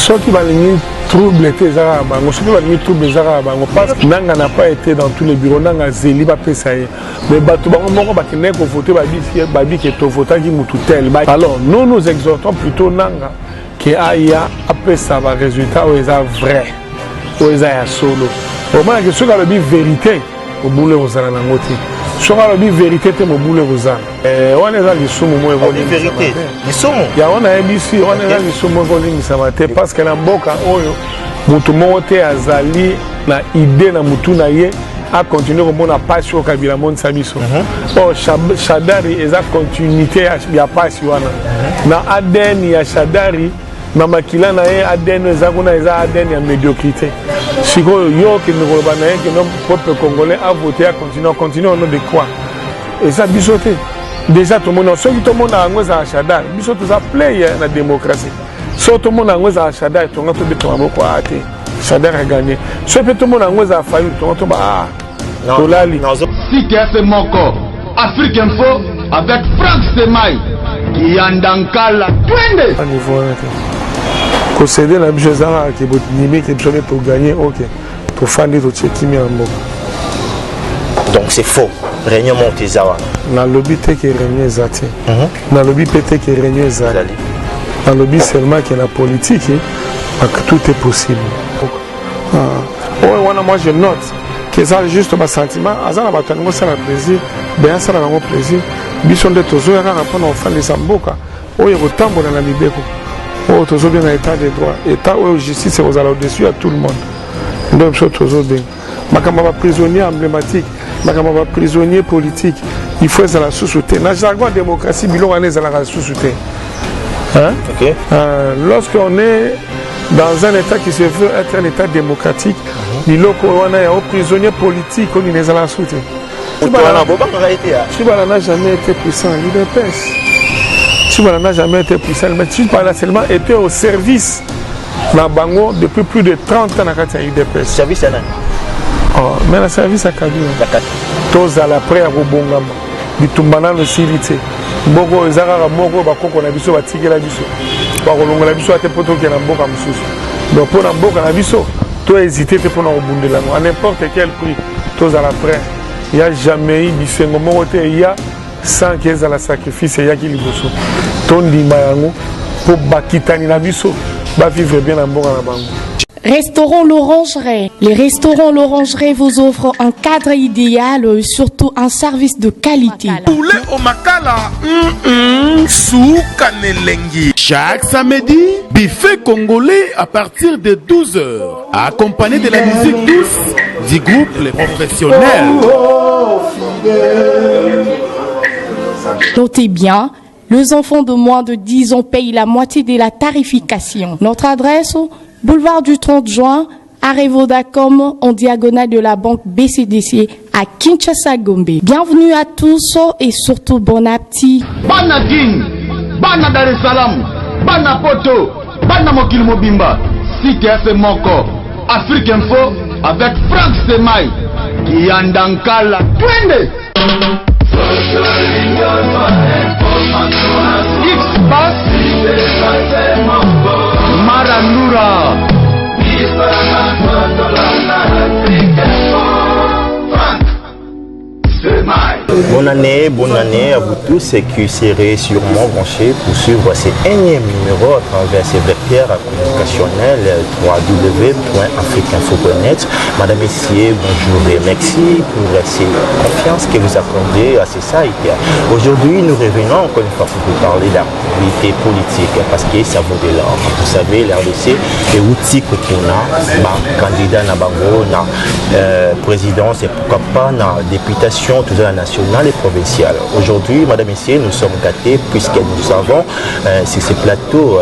Ceux qui vont trouble était Zara Bango, ceux qui vont trouble Zara Bango, parce que Nanga n'a pas été dans tous les bureaux, Nanga Zéli va payer. Mais Batoubango Moko Bakine ko voter Babi qui est au votant qui moututel. Alors nous nous exhortons plutôt Nanga qui a après ça va résultat où ils sont vrai, où ils sont solo. Au moins que ceux qui ont la vérité au boulot aux Anangoti. Ceux qui ont la vérité au boulot aux An. On est dans les sommets moi évoluer. Vérité. Les sommets. Il y a on a ici, on est dans les sommets évoluer ça va te parce que la boka oyo mutu monte azali na idée na mutu na ye a continuer comme na passe au Kabila monde sabiso. Oh Shadari eza continuité ya passe wana. Na ADN ya Shadari na makila na ye ADN eza kuna eza ADN ya médiocrité. Siko yo ki ne roba na ye que notre peuple congolais a voté à continuer au nom de quoi? Et ça bisoté. Déjà tout le monde ceux qui tout le monde a ngweza Shadari, bisoto za play na démocratie. So tout le monde a ngweza Shadari, to ngato de tomabo kwa ate. Shadari a gagné. So tout le monde a ngweza fayu, to ngato ba Tolali. Si tu as fait mon corps, Afrique Info avec Franck Semaï qui en dankala twende. À niveau concéder la chose qui est nimé qui est pour gagner, ok. Pour faire des autres qui m'y en Donc c'est faux. Réunion Montezawa. Dans le lobby qui est réunion Zati. Dans le lobby pété qui est réunion Zali. Dans le lobby seulement qui est la politique, tout est possible. Moi je note que ça juste un sentiment, azana batango ça la plaisir, bien ça la plaisir. Bison de tozo ya kana pona ofandi samboka. Oyo kotambo na libeko. Oh tozo bien état de droit, état où justice est au-dessus à tout le monde. Donc ça tozo bien. Makamba prisonnier emblématique, makamba prisonnier politique. Il faut être la sous-souté. Dans le jargon démocratie, bilon on est dans la sous-souté. Hein? Okay. Lorsqu'on est dans un état qui se veut être un état démocratique, il y a un prisonnier politique qui est dans la sous-souté. Chibala n'a jamais été puissant, Chibala n'a jamais été puissant, mais Chibala seulement été au service dans Bango depuis plus de 30 ans dans la UDPS. Service à mais le service à Kabila. Tous à la près à Robongama. Bitumbana le Silité. Boko Zara Moko Bakoko na biso batiki la biso. Bakolonga la biso ate poto ke na mboka mususu. Donc pour na mboka na biso, toi hésiter te pour na obundela à n'importe quel prix. Tous à la près. Il n'y a jamais eu bisengo moko te il y a sans qu'il y ait la sacrifice il y a qui liboso. Ton ndima yango pour bakitani na biso ba vivre bien na mboka na bango. Restaurant L'Orangerie. Les restaurants L'Orangerie vous offrent un cadre idéal, surtout un service de qualité. Poulet au makala, soukanelengi. Chaque samedi, buffet congolais à partir de 12h, accompagné de la musique douce du groupe Les Professionnels. Notez bien, les enfants de moins de 10 ans payent la moitié de la tarification. Notre adresse, boulevard du 30 juin, arrêt Vodacom, en diagonale de la banque BCDC à Kinshasa Gombe. Bienvenue à tous et surtout bon appétit. Bana King, Bana Dar es Salaam, Bana Poto, Bana Mokil Mobimba, CTF Moko, Afrique Info avec Franck Semaï qui en dankala twende. X-Bass Maranura Bonne année à vous tous et qui serez sûrement branchés pour suivre ces énième numéro à travers ces vecteurs communicationnels www.afriqueinfo.net. Madame, Messieurs, bonjour et merci pour cette confiance que vous accordez à ces sites. Aujourd'hui, nous revenons encore une fois pour vous parler d'activité politique parce que ça vaut de l'or. Vous savez, l'RDC est outil que nous avons, candidat à Bango, présidence et pourquoi pas la députation toute la nationale et provinciale. Aujourd'hui, Madame et Messieurs, nous sommes gâtés puisque nous avons sur ce plateau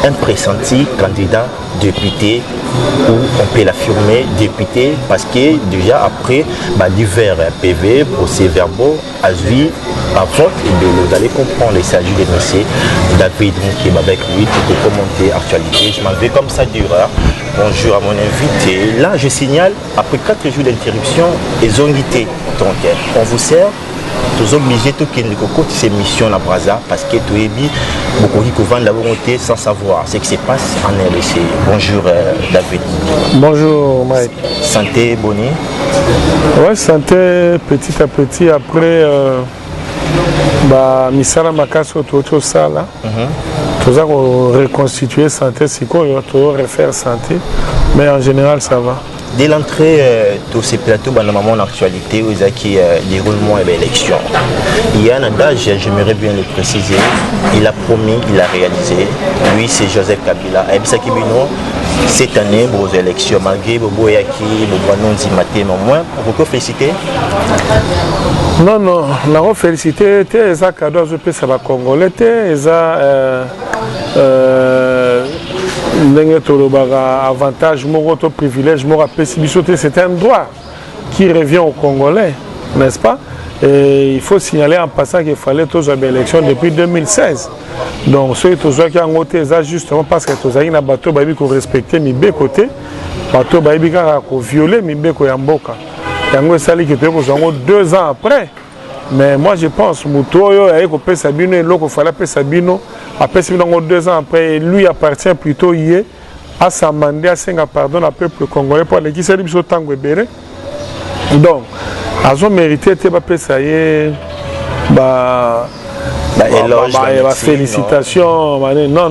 un pressenti candidat député ou on peut l'affirmer député parce que déjà après l'hiver PV, procès verbaux, à vie, à vote, vous allez comprendre, il s'agit de M. David Moukeba avec lui pour commenter l'actualité. Je m'en vais comme ça durera. Bonjour à mon invité. Là, je signale, après 4 jours d'interruption, ils ont quitté. Donc, on vous sert tous obligés tout qui nous côté ces missions à Brazza parce que tout est bien beaucoup qui vont la volonté sans savoir ce qui se passe en RDC. Bonjour David. Bonjour Mike. Santé, bonne. Ouais, santé petit à petit après misala makaso tout ça là. Tout ça reconstituer santé c'est quoi tout refaire santé mais en général ça va. Dès l'entrée de ces plateaux, dans le moment d'actualité, où il y a qui déroulement et l'élection. Il y a un adage, j'aimerais bien le préciser, il a promis, il a réalisé. Lui, c'est Joseph Kabila. Et puis, cette année, aux élections, malgré Bobo Yaki, Bobo Nonzi Maté, mais au moins, vous féliciter. Non, on a félicité, les cadeaux de ça va Congolais, les avantage, privilège, c'est un droit qui revient aux Congolais, n'est-ce pas? Et il faut signaler en passant qu'il fallait tous les élections depuis 2016. Donc, ceux qui ont voté, justement parce que tous les bateaux qui ont respecté mes côtés, bateaux qui ont violé mes côtés en boca. Il y a qui ont 2 ans après. Mais moi je pense que Moutoyo a été Sabino et l'autre fallait Sabino. Après Sabino 2 ans après, lui appartient plutôt hier à sa mandat à 5 pardon au peuple congolais pour les qui s'est dit Tango Béré. Donc, ils ont mérité félicitations. Non.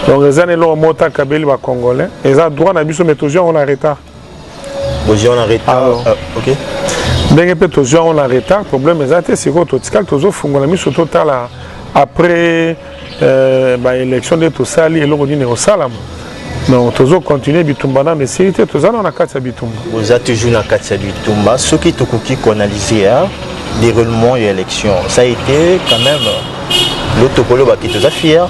Donc les années là Mota Kabeli va congolais. Ils ont droit à biso mais toujours on a retard. Aujourd'hui on a retard. OK. Bien que on a retard, problème est c'est que total toujours fongola mis surtout là après élection de Tosali et l'ordine au salam. Donc toujours continuer bitumba dans les séries tout ça on a 4 bitumba. Vous êtes toujours dans 4 bitumba, ce qui tokuki qu'on analysé déroulement et élection. Ça a été quand même l'autre qui était fier.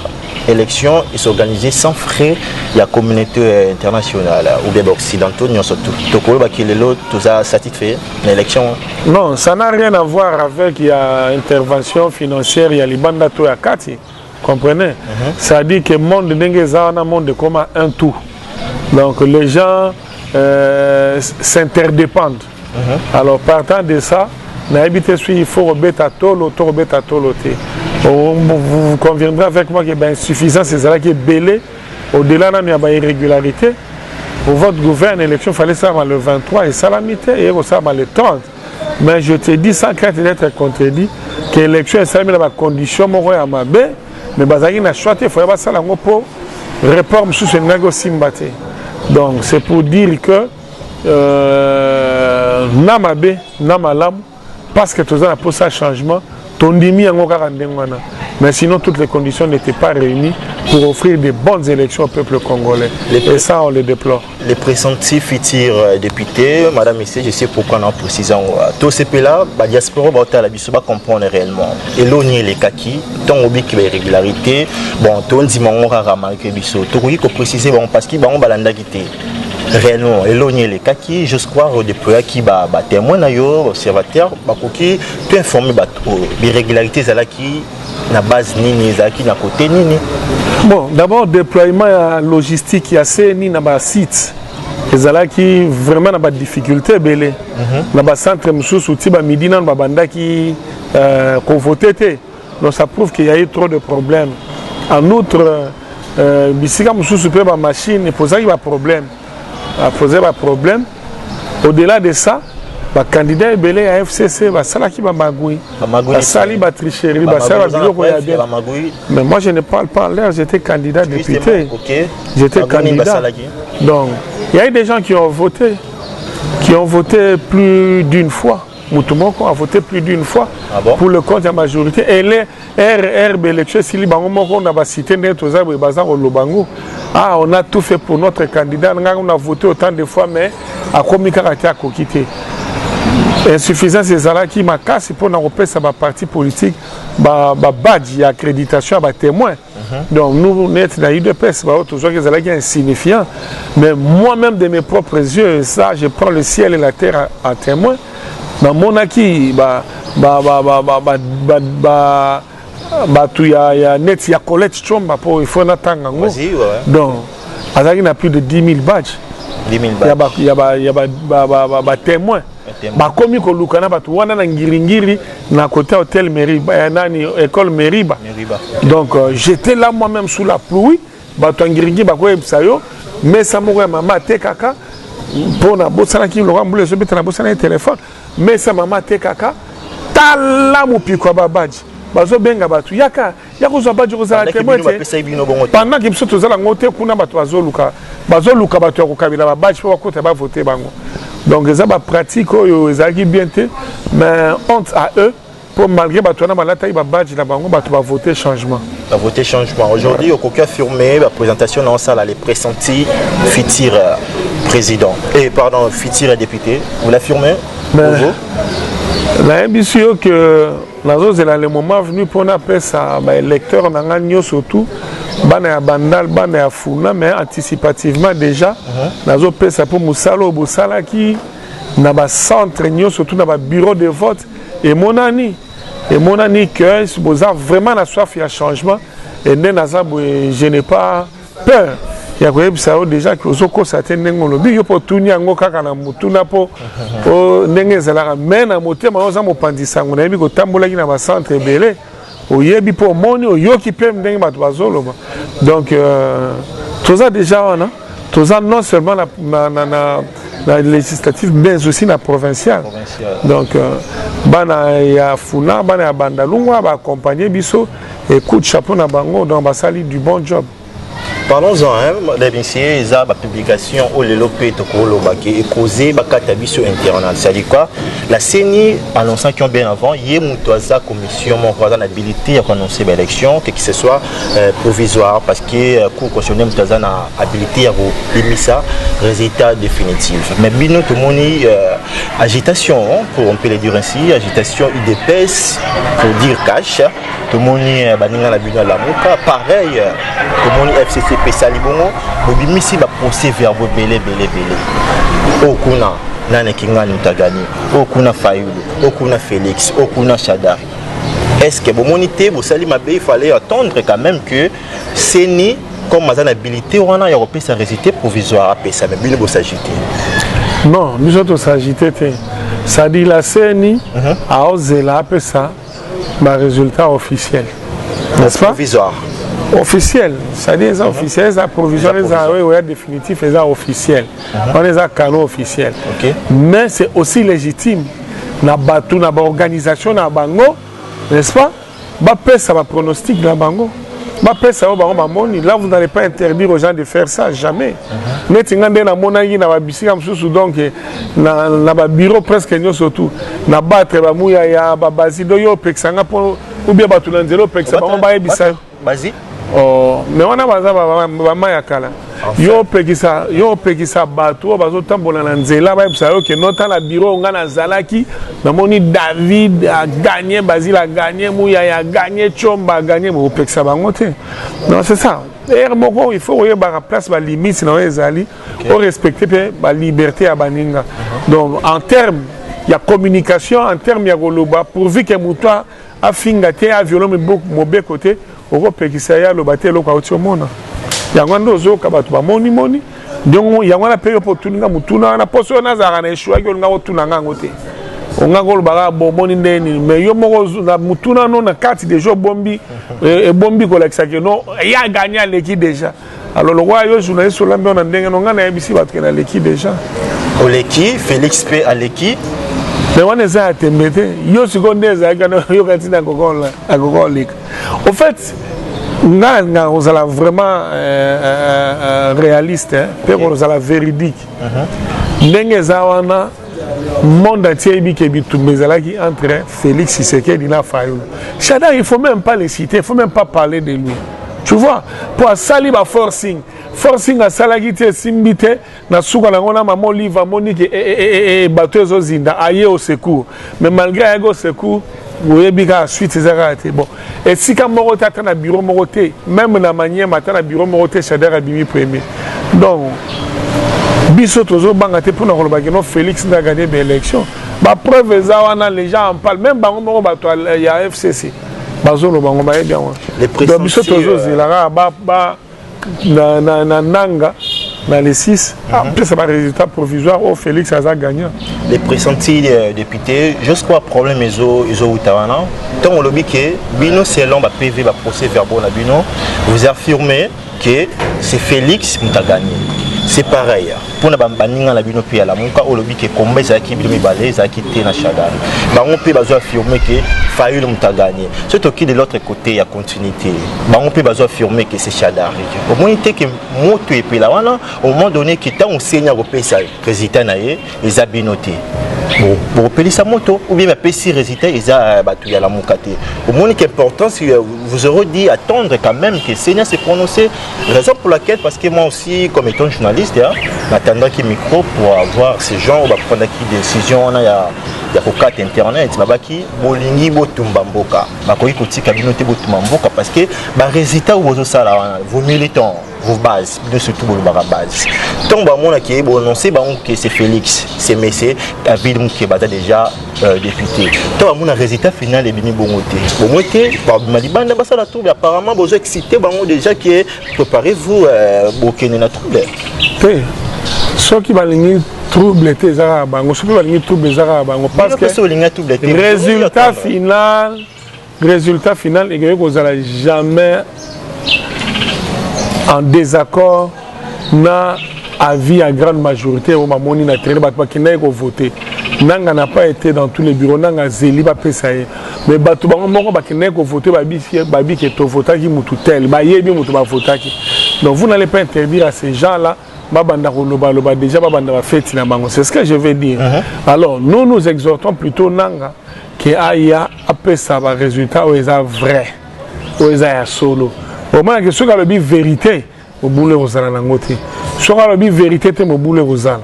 Élection est organisée sans frais de la communauté internationale ou bien occidentaux, surtout. Tout ça satisfait l'élection. Non, ça n'a rien à voir avec l'intervention financière, il y a l'Ibandato et Akati. Comprenez? Ça dit que le monde est un monde comme un tout. Donc les gens s'interdépendent. Alors partant de ça, il faut remettre à tolo. Vous conviendrez avec moi qu'il y a insuffisance, c'est ça qui est belé. Au-delà, il y a une irrégularité. Pour votre gouvernement, l'élection, il fallait ça le 23 et ça la mité et ça le 30. Mais je te dis sans crainte d'être contredit que l'élection est ça dans la condition à ma baie, mais il a choisi il faut pas ça pour réforme sous ce négocié. Donc c'est pour dire que Namabe, Namalam, parce que tout ça pour ça changement. Mais sinon, toutes les conditions n'étaient pas réunies pour offrir de bonnes élections au peuple congolais. Et ça, on le déplore. Les pressentis futurs députés, Madame Messier, je sais pourquoi on précise. Tous ces pays-là, la diaspora va comprendre réellement. Et l'on y est les kaki, tant au bic de régularité, bon, tout le monde a remarqué Bissot. Tout le monde préciser parce qu'il va en balandagité. Réellement, éloigner les kaki, je crois, depuis qui va témoin d'ailleurs, observateur, qui peut informer des irrégularités qui na base nini, qui na côté nini. Bon, d'abord déploiement logistique, il y a assez ni na bas site, les qui vraiment na bas difficulté belé, na bas centre monsieur souti bas midi na banda qui convoté, donc ça prouve qu'il y a eu trop de problèmes. En outre, bisika monsieur souper bas machine, il pose un problème. A posé un problème. Au-delà de ça, le candidat est belé à FCC, ça qui va magouiller. Ça va tricherie, ça va bien. Mais moi je ne parle pas en l'air, j'étais candidat député. J'étais candidat. Donc, il y a eu des gens qui ont voté plus d'une fois. Moutoumoko a voté plus d'une fois pour le compte de la majorité. Et les RR Belecce, si on a cité on a tout fait pour notre candidat. On a voté autant de fois, mais à Komika Kokité. Insuffisance des ala qui m'a cassé pour nous repérer sa parti politique, badge, accréditation, témoin. Donc nous, net dans l'UDPS, toujours que c'est insignifiant. Mais moi-même, de mes propres yeux, ça, je prends le ciel et la terre à témoin. Dans mon acquis, il y a net, il y a Colette Chomba pour il faut attendre. Donc, il y a plus de 10 000 badges. Il y a témoins. bakomi kolukana bato wana na ngiringiri na côté hôtel Meriba nani école Meriba. Donc j'étais là moi-même sous la pluie bato ngiringiri bakoyebisa yo mais ça moko ya mama te kaka pona bosana ki lo mbule so betana bosana téléphone mais ça mama te kaka tala mupiko babaji bazo benga bato yaka yakozwa baji kozala témoin pendant que biso tozala ngote kuna bato bazoluka bato ya kokabila babaji po bakota ba voter bango. Donc ils ont des pratiques qui bien mais honte à eux pour malgré que tu as malata ils badge là bango tu vas voter changement. Va voter changement. Aujourd'hui au coca affirmé la présentation dans ça les pressentis futur président et pardon futur député. Vous l'affirmez? La ambition que le moment venu pour on appelle ça électeur n'angagno surtout bana ya bandal bana ya funa mais anticipativement déjà nazo pesa pour musalo bosala ki na ba centre nyo surtout na ba bureau de vote et mon ami que boza vraiment la soif ya changement et naza je n'ai pas peur ya ko ebisa déjà que ozoko certaine ngolobi yo po tuni yango kaka na mutuna po ndenge zala mais na motema oza mopandisa ngona yebi ko tambola ki na ba centre belé oyebi po moni oyoki pe ndenge bato bazoloba. Donc toza déjà wana toza non seulement la législative mais aussi la provinciale. Donc bana ya funa bana ya bandalungwa ba accompagner biso et coup de chapeau na bango dans basali du bon job. Parlons-en, les messieurs, ils ont la publication au Lelopé Tokolobaki et causé Bakatabiso internal. C'est-à-dire quoi? La CENI annonçant qu'ils ont bien avant, il y a une commission qui habilité à annoncer l'élection, que ce soit provisoire, parce que le cours constitutionnel a habilité à l'émissa résultat définitif. Mais bien, tout le monde agitation, on peut le dire ainsi, agitation IDPS, pour dire cash, tout le monde est la bulle à la mouka, pareil, tout le monde FCC. Salibongo, bobimisi ba procès verbaux belé. Okuna nane kinga nutagani, okuna Fayulu, okuna Félix, okuna Chadari. Est-ce que monité vous sali mabe il fallait attendre quand même que CENI comme mazana habilité on a européen sa résultat provisoire à ça mais bien vous s'agiter. Non, nous autres s'agiter ça dit la CENI a osé là après ça ma résultat officiel. N'est-ce pas? Provisoire. Officiel, c'est-à-dire les officiels, les provisoires, les définitifs, les officiels. On les a canaux officiels. Mais c'est aussi légitime. Na batu na ba organisation na bango, n'est-ce pas? Ba pesa ba pronostic na bango. Ba pesa ba moni. Là vous n'allez pas interdire aux gens de faire ça jamais. Netingande na monagi na ba bisika msusu donc na ba bureau presque nyo surtout na battre ba muya ya ba bazido yo pexanga pour ou bien batu na nzelo pexa ba ba ebisa. Vas-y. Oh, mais on a besoin kala. Yo pekisa bato bazo tambola na nzela ba ebisa yo ke nota na bureau nga na zalaki na moni David a gagné, Basile a gagné, Mouya a gagné, Chomba a gagné, mais au pekisa bango te. Non, c'est ça. Il faut que place la limite dans les alliés pour respecter la liberté à Baninga. Donc en termes il y a communication, en termes il y a goloba pourvu que mutua a fingate a violon mauvais côté Europe qui s'est le battre le kauti au monde. Il y a un dozo kabatu ba moni donc il y a un paye pour tout nga mutuna na poso na zara na eshua que nga otuna nga ngote. Onga gol baga bo moni ndeni mais yo moko na mutuna non na carte de jour bombi et bombi koleksa que non il a gagné l'équipe déjà. Alors le roi yo journaliste sur l'ambiance na ndenge non nga na ebisi battre na l'équipe déjà. Oleki Félix P à l'équipe. Mais on est à Tembete, yo seconde yo katina kokola akokolik. En fait, on a vraiment réaliste, on a véridique. Ndenge zawana monde entier entre Félix Tshisekedi et Fayulu. Chada, il ne faut même pas les citer, il ne faut même pas parler de lui. Tu vois, pour sali ba forcing à salagite simbite na suka na ngona mamo liva monique et bateau zinda aye au secours. Mais malgré aye secours, vous avez bien suite ces arrêtés. Bon, et si quand moroté attend na bureau moroté, même na manière matin na bureau moroté Chada Abimi premier. Donc biso tozo bangate pour na kolobaki no Félix n'a gagné l'élection. Ba preuve zawana les gens en parlent même bango moko bato ya FCC. Bazolo bango ba bien. Les présidents biso tozo zilanga ba na nanga dans les 6. Après, c'est un résultat provisoire où Félix a gagnant. Les pressentis députés, juste quoi problème ils ont Outawana. Tant on lobby que Bino selon le PV, le procès verbal à Bino, vous affirmez que c'est Félix qui a gagné. C'est pareil. Pour la banninga la Bino puis à la monka au lobby que combat ça qui Bino balé ça qui était na Chadar. Bah on peut affirmer que Fayoul a gagné. Surtout qui de l'autre côté il y a continuité. Bah on peut affirmer que c'est Chadar. Au moins il que moto et puis là au moment donné que tant on saigne européen ça président naé ils a binoté. Bon, pour payer sa moto ou bien payer résultat ils a battu à la moukate. Au moins qui est important si vous aurez dit attendre quand même que Seigneur s'est prononcé. Raison pour laquelle parce que moi aussi comme étant journaliste j'attendrai qu'il micro pour avoir ces gens on va prendre des décisions il y a carte internet babaki bolingi botumba mboka bakoki kotika binoté botumba mboka parce que ba résultat ou vos sala vos militants vos bases de surtout vos base tant ba mona qui est bon annoncé que c'est Félix c'est Messé David qui est déjà député tant mona résultat final et bini bongoté par malibanda basala tout apparemment vous excité bango déjà qui est préparez-vous bokene na trouble ceux qui balingi trouble tezara bango ceux qui balingi trouble tezara bango parce que résultat final et que vous allez jamais en désaccord na avis à grande majorité au moment où na traîné batba qui n'a pas voté nanga n'a pas été dans tous les bureaux nanga zeli ba pesa mais batu bango moko ba qui n'a pas voté babi qui to vota qui mutu tel ba yebi mutu ba vota qui donc vous n'allez pas interdire à ces gens là déjà c'est ce que je veux dire. Alors nous exhortons plutôt nanga qui aya après ça va résultat où ils sont vrai où ils sont solo au moins que ce qui a le vérité au boulot aux alangote ce qui a le vérité c'est au boulot aux al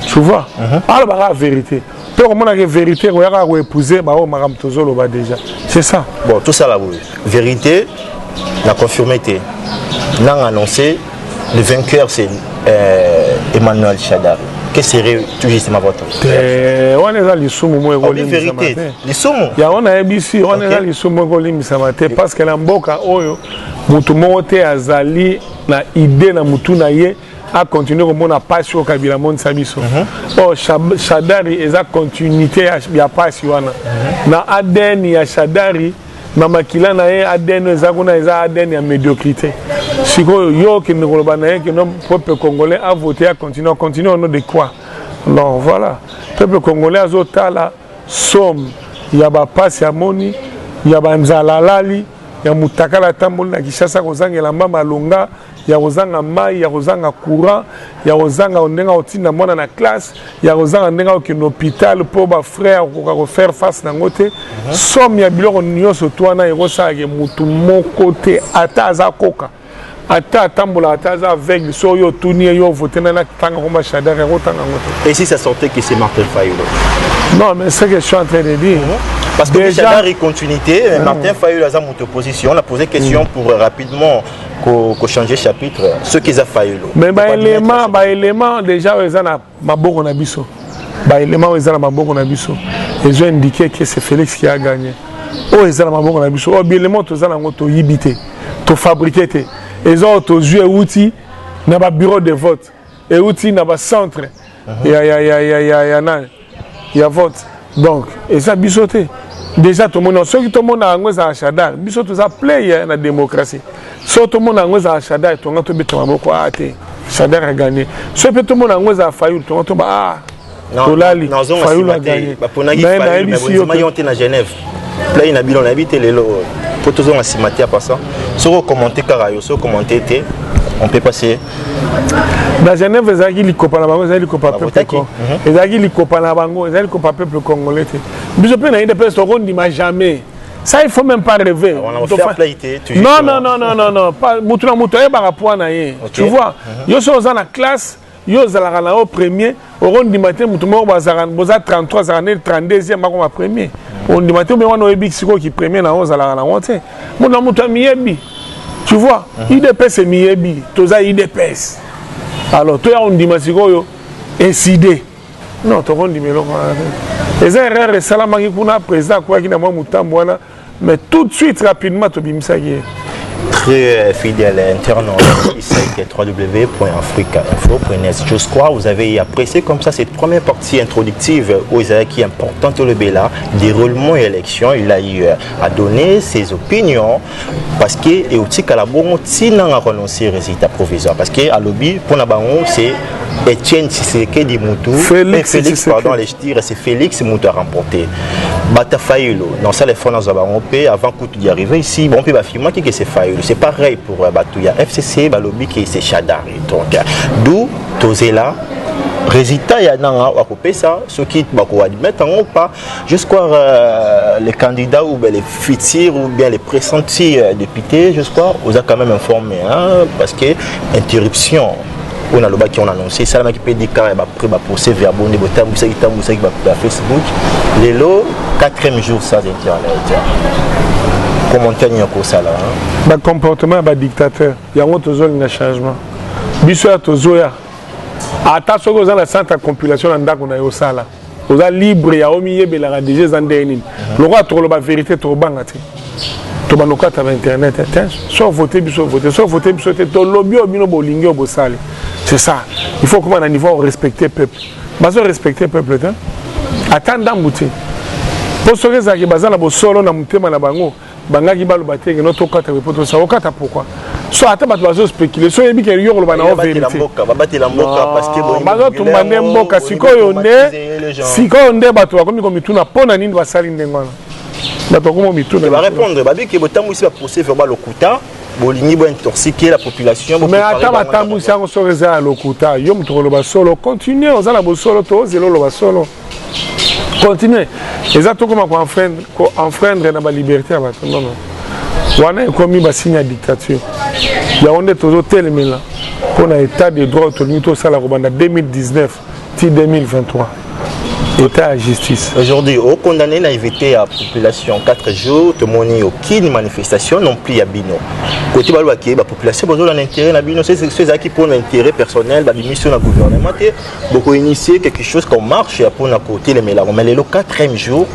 tu vois alors la vérité pour comment la vérité on a épouser bah on maram tozolo ba déjà c'est ça bon tout ça là vérité la conformité n'a annoncé le vainqueur c'est Emmanuel Chadar. Qu'est-ce que serait tout justement votre on est dans les soumous moi la vérité les soumous il y a on a ABC on est dans les soumous golimi samate parce que la mboka oyo mutu mote azali na idée na mutu na ye a continuer comme na passion kabila monde sabiso oh Chadari eza continuité ya passion wana na ADN ya Chadari Mama Kilana est ADN ya médiocrité. Si yo qui nous rebanne que nos peuple congolais a voté à continuer au nom de quoi? Non voilà. Peuple congolais a zotala somme il y a ba passe ya moni il y a banzala lali ya mutakala tambol na Kishasa kozangela mama longa ya kozanga mai ya kozanga courant ya kozanga ondenga otinda mwana na classe ya kozanga ndenga okino hôpital pour ba frère ko faire face na ngote somme ya biloko nyonso twana ekosa ke mutu moko te ataza koka ata tambola ataza avec so yo tuni yo voter na tanga ko Chadar ko tanga ngote. Et si ça sortait que c'est Martin Fayoulou? Non mais c'est ce que je suis en train de dire. Parce que déjà Chadar est continuité, Martin Fayoulou a une opposition, on a posé question pour rapidement qu'on change chapitre ce qu'ils a Fayoulou. Mais élément déjà ils ont maboko na biso. Élément ils ont maboko na biso. Ils ont indiqué que c'est Félix qui a gagné. Oh ils ont maboko na biso. Oh élément tous ont ngoto yibité, to fabriquer. Ils ont to jouer outil na ba bureau de vote et outil na ba centre. Il y a vote. Donc et ça bisoté. Déjà tout le monde ceux qui tout le monde a ngweza Chadar, biso tous a play na démocratie. So tout le monde a ngweza Chadar, to ngato beto maboko ate. Chadar a gagné. So tout le monde a ngweza Fayoulou, to ngato ba Tolali. Fayoulou a gagné. Mais vous avez na Genève. Play na bilon habité les lots. Pour tous on a simaté à ça. Si vous commentez Carayo, si vous commentez on peut passer. Dans Genève, ils ont dit qu'ils copaient la bango, ils ont dit qu'ils copaient peuple congolais. Ils ont dit qu'ils copaient la bango, ils ont dit qu'ils copaient peuple congolais. Mais je peux pas dire que on ne dit jamais. Ça, il ne faut même pas rêver. On a fait playité. Non. Pas moutouna moutouna par rapport à tu vois. Yo sont dans la classe, yo zalala au premier, au rond du matin moutouma boza 33, 32e comme premier. On dit matin mais on a eu siko qui premier na zalala na honte. Moutouna moutouna miyebi. Tu vois, IDPS c'est miyebi, toza IDPS. Alors toi on dit masiko yo incidé. Non, to on dit mais les erreurs salama qui kuna président quoi qui na moi mutambo wana mais tout de suite rapidement to bimisa qui très fidèles internautes qui site www.africainfo.net. Je crois que vous avez apprécié comme ça cette première partie introductive aux qui est importante le Béla, déroulement et élection. Il a eu à donner ses opinions parce que et aussi qu'à la bonne n'a renoncé résultat provisoire parce que à lobby pour la banque c'est Etienne Tshisekedi Moutou Félix pardon les tirs c'est Félix Moutou a remporté Batafaïlo dans ça les fonds dans Zabangopé avant d'y arriver ici bon peut affirmer que c'est Faïlo c'est pareil pour Batouya FCC lobby qui c'est Chadari donc d'où Tozela résultat il y a à couper ça ce qui va admettre en pas jusqu'à les candidats ou bien les futurs ou bien les pressentis députés jusqu'à vous a quand même informé hein, parce que interruption on a le bas qui ont annoncé ça qui peut dire qu'il va procès verbal de botam qui va Facebook les lots 4e jour sans internet comment tenir comme ça là le comportement de dictateur il y a un changement biso tozoya ata soko za la centre de compilation na ndako na yo sala oza libre ya omi yebela déjà zandeni loko to ba vérité to banga te to banoka ta internet soit voter biso to lobby obino bolingi obosali c'est ça il faut comment à niveau respecter peuple bazo respecter peuple te atanda mbuti pour soke za ki bazala bo solo na mutema na bango bangaki baloba te no to kata repoto ça okata pourquoi soit ata bato bazo spéculer so yebi ke yoro loba na vérité babatela mboka parce que bon bazo tumbande mboka sikoyo nde bato bakomi ko mituna pona nini basali ndengwana bato ko mituna ba répondre babi ke botamu ici ba procès verbal lokuta bolingi bo intoxiquer la population mais ata batamu si on soreza à lokuta yo mutolo loba solo continuer ozala bo solo to zelo loba solo continuer exactement comment enfreindre la liberté à bato non wana ekomi basigne ya dictature ya onde tozotelemela mpona état de droit tolingi tosala kobanda 2019 ti 2023 état ya justice aujourd'hui au condamné na évité à population 4 jours tomoni aucune manifestation non plus ya bino côté balobaki ba population besoin d'un intérêt na bino c'est ça qui pour l'intérêt personnel ba mission na gouvernement te beaucoup initier quelque chose qu'on marche pour na côté les mélanges mais le 4e jour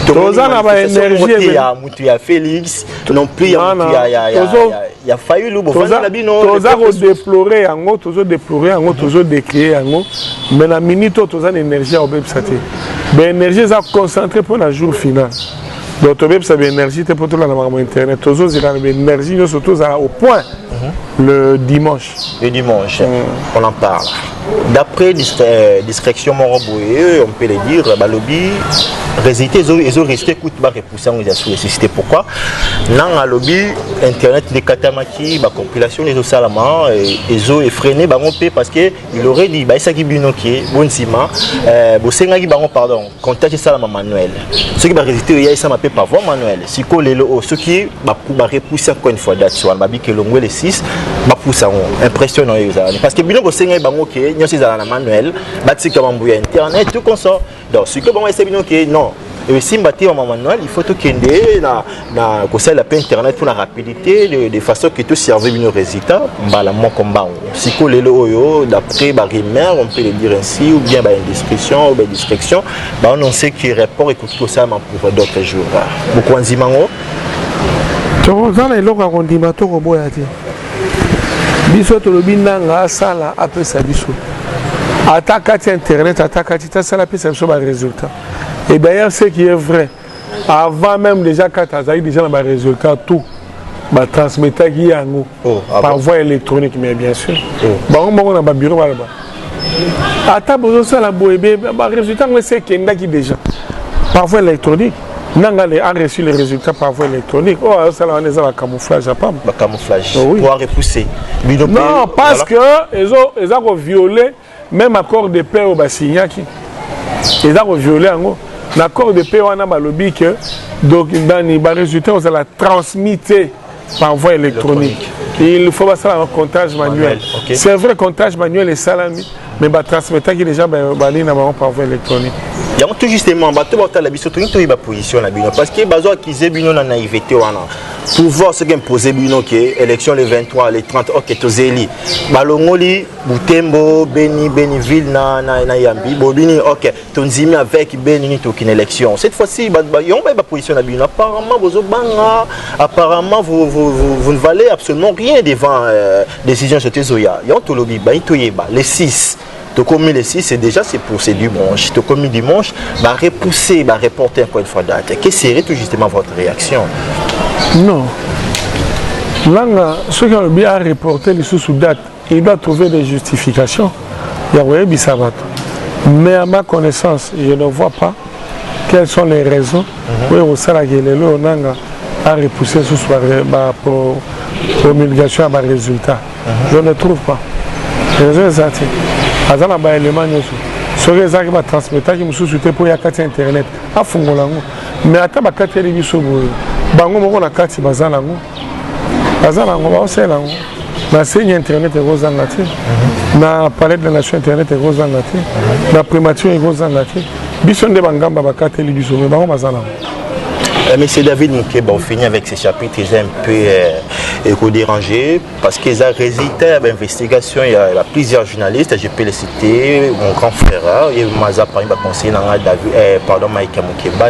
tozana ba énergie ya mutu ya Félix non plus ya failli lu bovana na bino toza ko déplorer yango tozo décrier yango mais na minute tozana énergie au bebsate ben énergie ça concentré pour le jour final donc tu ça énergie te pour tout la normalement internet tozo zira énergie nous surtout au point le dimanche on en parle d'après discrétion Moroboué on peut le dire balobi résultat ils ont resté coûte ba repousser on les a sollicité pourquoi dans la lobby internet les katamaki ba compilation les salama ils ont effréné ba monter parce que il aurait dit ba ça qui binoki bonsima bosenga ki bango pardon contacter ça la manuel ce qui va résulter il y a ça m'appelle par voie manuel si ko lelo ce qui ba repousser encore une fois date soit ba bi que l'ongwe les 6 ba poussa impressionnant parce que bino bosenga bango ke nyosi za na manuel ba tsika bambuya internet tout comme ça donc ce que bon c'est bino ke non et si mbati en manuel il faut tout kende na conseil la paix internet pour la rapidité de façon que tout serve bien résultat mbala mon combat si ko lelo oyo d'après ba rumeur on peut le dire ainsi ou bien ba indiscrétion ou ba distraction ba on sait qui répond et tout ça pour d'autres jours beaucoup nzimango to zana eloko akondima to ko boya te biso to lobi nanga sala apesa biso attaque internet attaque ta sala pesa biso ba résultat. Et d'ailleurs, ce qui est vrai, avant même déjà quand tu as déjà dans les résultats, tout, bah, transmettre par voie électronique, mais bien sûr. On a un bureau là-bas. Attends, besoin de la boébé, bah, résultat, c'est qu'il y a déjà. Par voie électronique. Nous avons reçu les résultats par voie électronique. Oh, ça, on est dans le camouflage. Camouflage. Oui. Pour repousser. Non, parce voilà. Que ils ont violé même accord de paix au Bassignaki. Ils ont violé en gros. L'accord de paix, on a balobi que donc dans les résultats, on va transmettre par voie électronique. Il faut passer un comptage manuel. Okay. C'est vrai, comptage manuel et salami. mais transmettre qui déjà bali na par voie électronique. Il y a tout justement bateau la biso tout une position la bino parce que bazo acquise bino na naïveté wana pouvoir ce qu'imposer bino qui élection les 23 les 30 OK tozeli balongoli Butembo Beniville na Yambi bobini OK tonzimi avec Benini to kin élection cette fois-ci yon ba position la bino apparemment bozo banga apparemment vous ne valez absolument rien devant décision sur tezoya yon to lobi ba itoyeba les 6 Tokomi les 6, c'est déjà pour ce dimanche. Tokomi dimanche, va repousser, va reporter encore une fois date. Quelle serait tout justement votre réaction? Non. Là, ceux qui ont bien reporté les sous date, il doit trouver des justifications. Il y a Bissabat. Mais à ma connaissance, je ne vois pas quelles sont les raisons pour a repoussé sous pour promulgation à ma résultat. Je ne trouve pas. Les raisons exactes. Azala ba élément nyoso soke zaki ba transmettre ki mususu te po ya kati internet afungola ngo mais ata ba kati eli biso boye bango moko na kati bazala ngo ba osela ngo na senya internet ekozanga te na palais de la nation internet ekozanga te na primature ekozanga te biso nde bangamba ba kati eli biso mais bango bazala ngo. Monsieur David Moukeba, on finit avec ces chapitres un peu dérangés parce qu'ils ont résulté à l'investigation. Il y a plusieurs journalistes, je peux les citer, mon grand frère, il y a Maza Paris, conseiller pardon, Maïka Moukeba,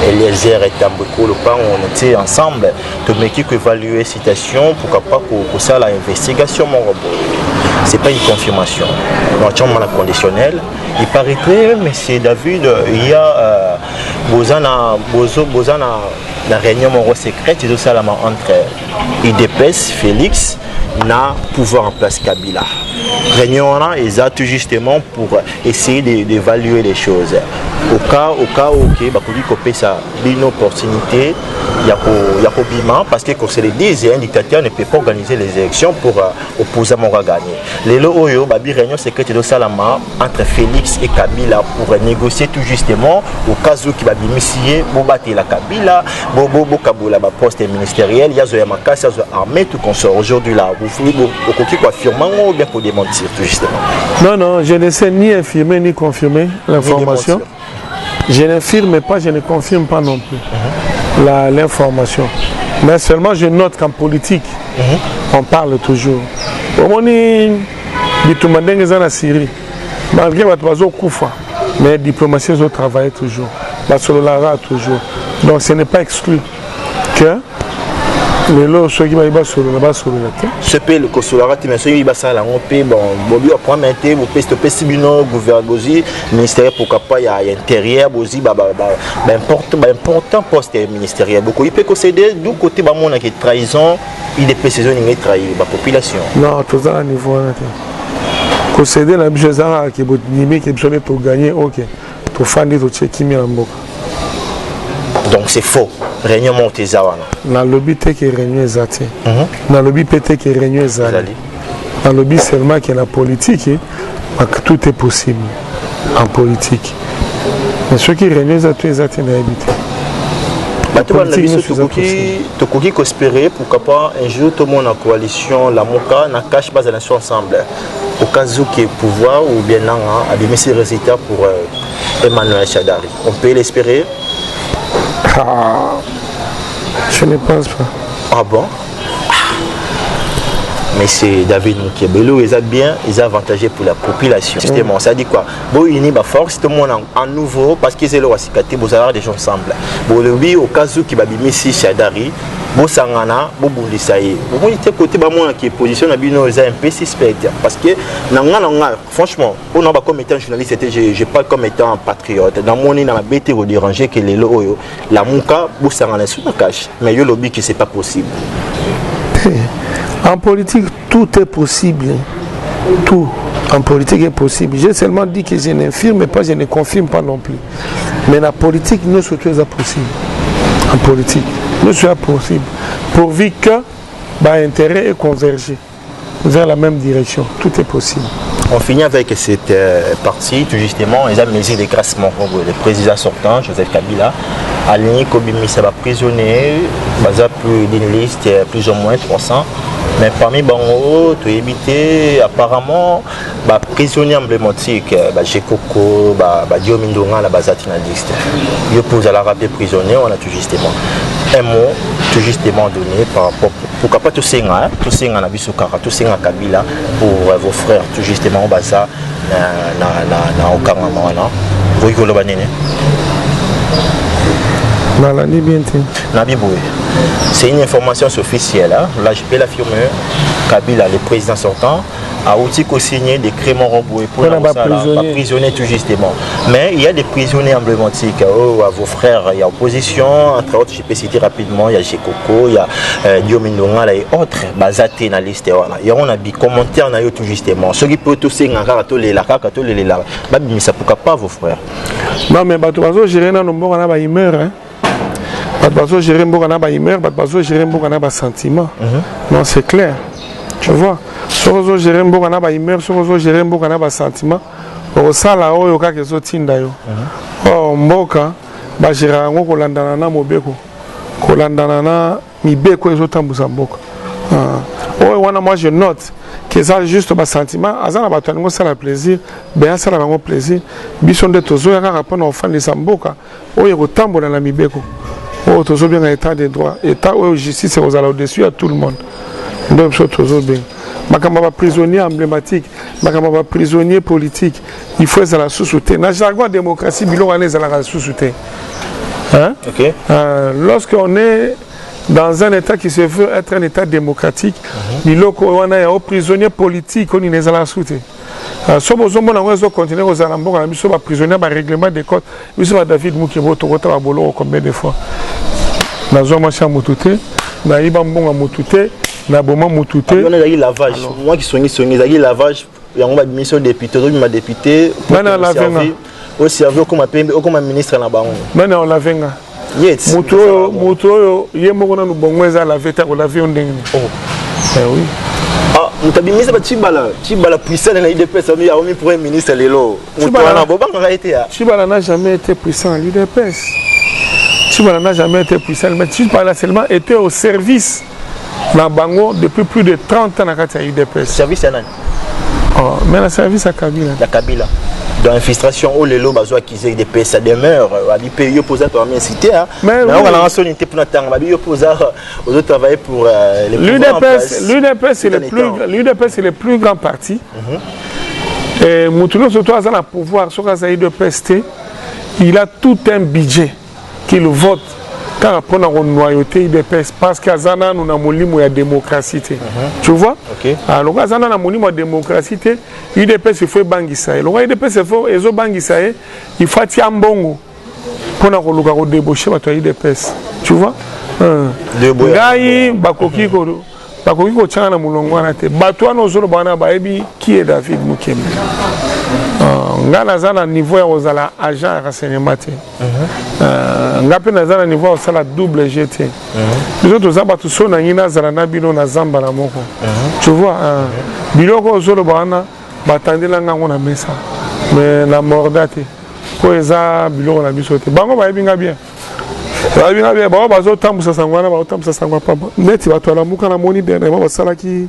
Eliezer et Tambeko, on était ensemble, tout le monde qui évalue citation, pourquoi pas pour ça l'investigation, mon robot. Ce n'est pas une confirmation. On a conditionnel. Il paraîtrait, monsieur David, il y a la réunion secrète entre IDPS, Félix, na pouvoir en place Kabila. Réunion là, ils ont tout justement pour essayer d'évaluer les choses. Au cas où il y a une opportunité, il y a Bima parce que comme c'est les 10 un dictateur ne peut pas organiser les élections pour opposer à mon gagner. Les loyo babi réunion secrète de Salama entre Félix et Kabila pour négocier tout justement au cas où qui va bimissier bobater la Kabila bobo Kaboula ba poste ministériel ya zoya makasi ya armée tout consort aujourd'hui là vous pouvez quoi affirmer ou bien pour démentir tout justement. Non, je ne sais ni infirmer ni confirmer l'information. Je n'infirme pas, je ne confirme pas non plus l'information. Mais seulement je note qu'en politique, on parle toujours. Mais diplomatie, ils travaillent toujours. Toujours. Donc ce n'est pas exclu que les lots ceux qui vont sur le bas sur le ce pays le consulat mais ceux qui ça là on paie bon bobi on prend maintenant vous pèse topé sibino gouvernement ministère pourquoi pas il y a intérieur bozi important poste ministériel beaucoup il peut concéder du côté ba mon qui trahison il est saison il trahir la population non tout ça à niveau là concéder la bijazara qui nimé qui besoin de gagner OK to fandi to checker mi amboka. Donc c'est faux. Réunion Montezawana. Na lobby te qui réunion zati. Na lobby pété qui réunion zali. Na lobby seulement que la politique tout est possible en politique. Mais ceux qui réunion zati na habité. Tu peux espérer pourquoi pas un jour tout le monde en coalition la Moka na cache base nation ensemble. Au cas où qui est pouvoir ou bien non à des ces résultats pour Emmanuel Chadari. On peut l'espérer. Je ne pense pas. Ah bon? Mais c'est David Moukebelo, ils ont bien, ils ont avantagé pour la population. Justement, ça dit quoi? Bon, il y a force, tout le monde en nouveau, parce qu'ils ont le vous avez des gens ensemble. Bon, le au cas où qui va bien ici, Chadari, bon, Sangana, bon, Boundisaï. Bon, il était côté, bah, moi, qui est position, ils ont un peu suspect. Parce que, franchement, on n'a pas comme étant journaliste, je parle comme étant patriote. Dans mon île, on a été dérangé que les loyaux, la Mouka, bon, Sangana, sous la cache. Mais il y a lobby qui c'est pas possible. En politique, tout est possible. Tout en politique est possible. J'ai seulement dit que je n'infirme pas, je ne confirme pas non plus. Mais la politique, nous sommes tous possible. En politique, nous sommes possible. Pourvu que l'intérêt est convergé vers la même direction. Tout est possible. On finit avec cette partie, tout justement, les mesures de grâce, le président sortant, Joseph Kabila, aligné Kobimi, ça va prisonnier, d'une liste plus ou moins 300. Mais parmi Bango, tu évité apparemment prisonnier emblématique, Jekoko, Diomi Ndonga, la base liste. Je pose à la rappeler prisonnier, on a tout justement un mot, tout justement donné par rapport pourquoi pas tout ça, na Bisokara, tout ça Kabila pour vos frères, tout justement au Baza, na Okangama, vous y allez c'est une information officielle. Là, je peux l'affirmer. Kabila, le président sortant, a aussi co-signé des crimes roboués pour les prisonniers tout justement. Mais il y a des prisonniers emblématiques. À vos frères, il y a opposition. Entre autres, je peux citer rapidement, il y a Jekoko, il y a Diomi Ndonga et autres. Bazaté dans la liste. Il y a un commentaire tout justement. Ceux qui peuvent tous les mais ça pourquoi pas vos frères. Non, mais gérer dans le monde, on a meurt. Parce que gérer beaucoup na humeur, parce que gérer beaucoup na sentiment. Non, c'est clair. Tu vois. Si on gérer beaucoup na humeur, si on gérer beaucoup na sentiment, au sala oyo ka kezo tinda yo. Oh mboka ba gérer ngo kolandana na mobeko. Kolandana na mibeko ezo tambuza mboka. Oh wana moi je note que ça juste ba sentiment, azana ba twango ça la plaisir, ben ça la bango plaisir. Biso nde tozo ya ka rapona ofan de samboka, oyo kotambola na mibeko. Oh, toujours bien un état de droit. État où justice est au-dessus à tout le monde. Donc, toujours bien. Makamba prisonnier emblématique, Makamba prisonnier politique. Il faut être à la sous-souté. Dans la démocratie, il faut être à la sous-souté. Hein? Okay. Lorsqu'on est dans un état qui se veut être un état démocratique, il faut qu'on ait un prisonnier politique, on est à la sous-souté. Si on continue aux alentours, on a prisonnier par règlement des codes. On a David Moukebo, Togota Babolo, combien de fois? Na zoma cha mutute, na iba mbonga mutute, na boma mutute. On a eu lavage. Moi qui suis il y a lavage. Il y a un mission député, il m'a député. Maintenant la venga. Aussi avec comme ministre na bango. Maintenant la venga. Yes. Muto yemo na nubongweza la veta ko la vie ondenge. Oh. Eh oui. Ah, mutabimisa ba Tshibala puissant na l'UDPS, a mis premier ministre lelo. Tshibala n'a jamais été puissant à l'UDPS. Tshibala n'a jamais été puissant, mais Tshibala seulement été au service dans Bango depuis plus de 30 ans à l'UDPS. Service à Nan. Oh, mais le service à Kabila. La Kabila. Dans l'infiltration, où les lots qui ont des pays, ça demeure. Il peut y opposer à toi, mais cité. Mais on a lancé une unité pour notre temps. Il y opposer aux autres travailler pour les l'UDPS, c'est le plus grand parti. Et Moutoulo, surtout à la pouvoir, sur la UDPS, il a tout un budget qui le vote. Quand on prend une noyauté UDPS, parce qu'à Zana, nous avons la démocratie. Tu vois? Alors, à Zana, nous avons la démocratie. UDPS, il faut bangisa. Alors, UDPS, il faut bangisa. Il faut un bongo pour nous débaucher à UDPS. Tu vois? Gaï, Bakoki, Bakoki, Tchana, Moulongwana, Batouan, Ozorobana, Baebi, qui est David Moukembe? Ngana niveau aux agents à renseignement. Ngapé na niveau au la double GT. Les autres zabatu sont na ina zalana bino na zamba na moko. Tu vois, biloko ozolo bana batandela nga ngona mesa. Mais la mordate ko eza biloko na biso te. Bango ba yebinga bien. Ba yebinga bien ba bazo tambusa sangwana ba tambusa sangwa pa. Neti bato la muka na moni dernièrement ba sala ki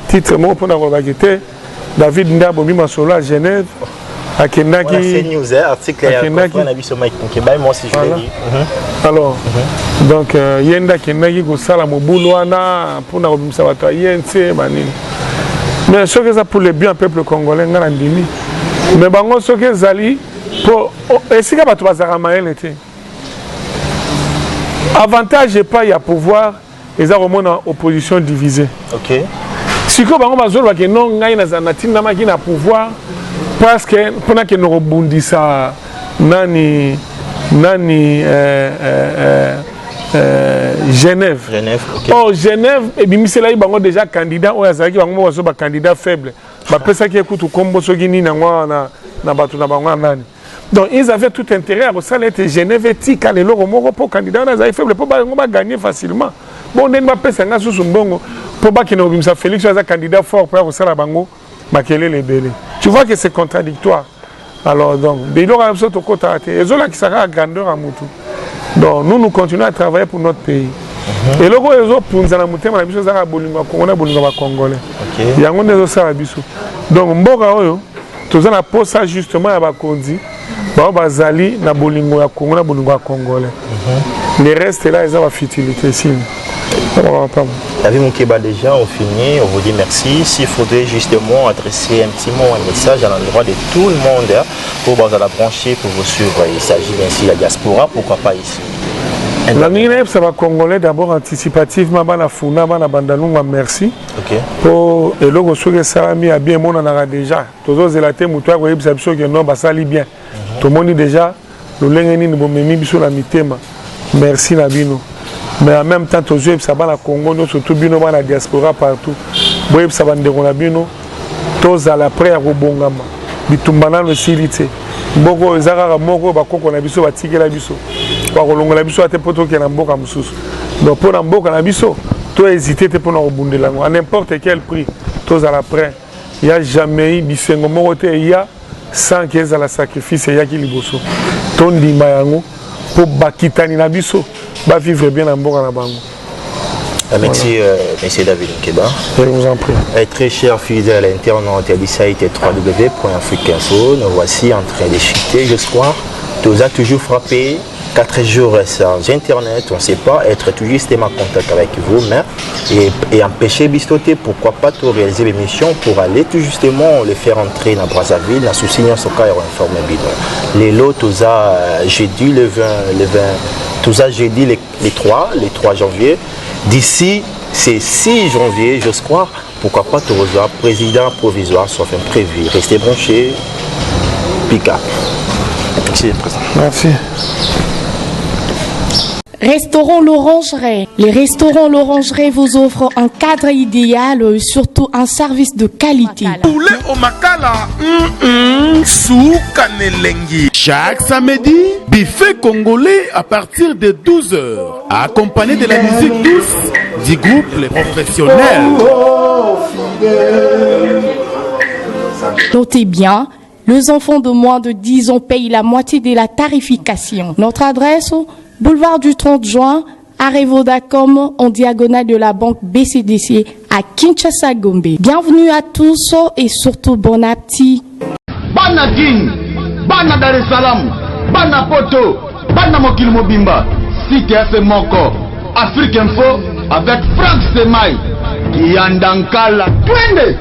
titre mo pona ko bakite. David Ndabo mi masolo à Genève. Akendaki news article on a vu sur Mike Nkeba moi aussi je l'ai dit. Alors donc yenda kendaki ko sala mobulu wana pour na komisa bato yense banini. Mais ce que ça pour le bien peuple congolais ngana ndimi. Mais bango ce que zali pour esika bato bazaka maele te. Avantage et pas il y a pouvoir et ça remonte en opposition divisée. OK. Si que bango bazolo ba ke non ngai na zanatina maki na pouvoir parce que pendant que nous rebondissons nani Genève. Okay. Oh Genève et bien c'est là ils ont déjà candidat ou azaki bango bazo ba candidat faible. Ba pesa ki écoute kombo soki ni na na batu na bango nani. Donc ils avaient tout intérêt à ça être Genève et tika les loro moko pour candidat na azaki faible pour ba gagner facilement. Bon den ba pesa nga susu mbongo pour ba ki no bimsa Félix as candidat fort pour ça la bango. Tu vois que c'est contradictoire. Alors, donc, il y a un autre côté. Et là qui sera à grandeur à Moutou. Donc, nous continuons à travailler pour notre pays. Et le gros réseau pour nous aller na biso za bolingo Congo bolingo ba congolais. Il y a un réseau ça biso. Donc mboka oyo toza na posa justement ya ba kondi ba bazali na bolingo ya Congo na bolingo ya congolais. Les restes là ils ont la futilité ici. David Moukeba, déjà, on finit, on vous dit merci. S'il faudrait justement adresser un petit mot, un message à l'endroit de tout le monde hein, pour vous la brancher, pour vous suivre. Il s'agit bien sûr de la diaspora, pourquoi pas ici. La Guinée, ça va congolais d'abord anticipativement, la Founa, la Bandalunga, merci. Pour le logo que ça a mis à bien, on en a déjà. Tous les élatés, moutois, vous voyez, que non, ça allait bien. Tout le monde dit déjà, le lengeni, nous avons sur la mitema. Merci, Nabino. Mais en même temps, tous les ça va la Congo, surtout bino la diaspora partout. Boyeb ça va ndekona bino. Tous à l'après à Robongama. Bitumbana le silité. Boko ezaka moko bakoko na biso batikela biso. Ba kolongola biso ate poto ke na mboka mususu. Donc pour na mboka na biso, to hésiter te pour na obundela ngo à n'importe quel prix. Tous à l'après. Il y a jamais eu bisengo moko te il y a sans qu'il y ait la sacrifice il y a qui liboso. Ton ndima yango pour bakitani na biso. Va vivre bien en Bourg à la Bango. Merci, monsieur David Moukeba. Je vous en prie. Très cher fidèle internaute, il a été www.afriqueinfo. Nous voici en train de chuter, je crois. Tout a toujours frappé. 4 jours sans internet, on ne sait pas, être toujours justement en contact avec vous, mais et empêcher Bistoté, pourquoi pas tout réaliser l'émission pour aller tout justement le faire entrer dans Brazzaville, dans Sousignan Soka et informer Bidon. Les lots, tout ça, jeudi le 20, tout ça jeudi les 3 janvier. D'ici, c'est 6 janvier, je crois, pourquoi pas tout revoir président provisoire, sauf un prévu. Restez branchés, Pika. Merci, président. Merci. Restaurant L'Orangerie. Les restaurants L'Orangerie vous offrent un cadre idéal, surtout un service de qualité. Poulet au makala, soukanelengi. Chaque samedi, buffet congolais à partir de 12h, accompagné de la musique douce du groupe Les Professionnels. Notez bien, les enfants de moins de 10 ans payent la moitié de la tarification. Notre adresse, boulevard du 30 juin, arrêt Vodacom, en diagonale de la banque BCDC à Kinshasa Gombe. Bienvenue à tous et surtout bon appétit. Bana King, Bana Dar es Salaam, Bana Poto, Bana Mokil Mobimba, CTF Moko, Afrique Info avec Franck Semaï, Yandankala, Twende.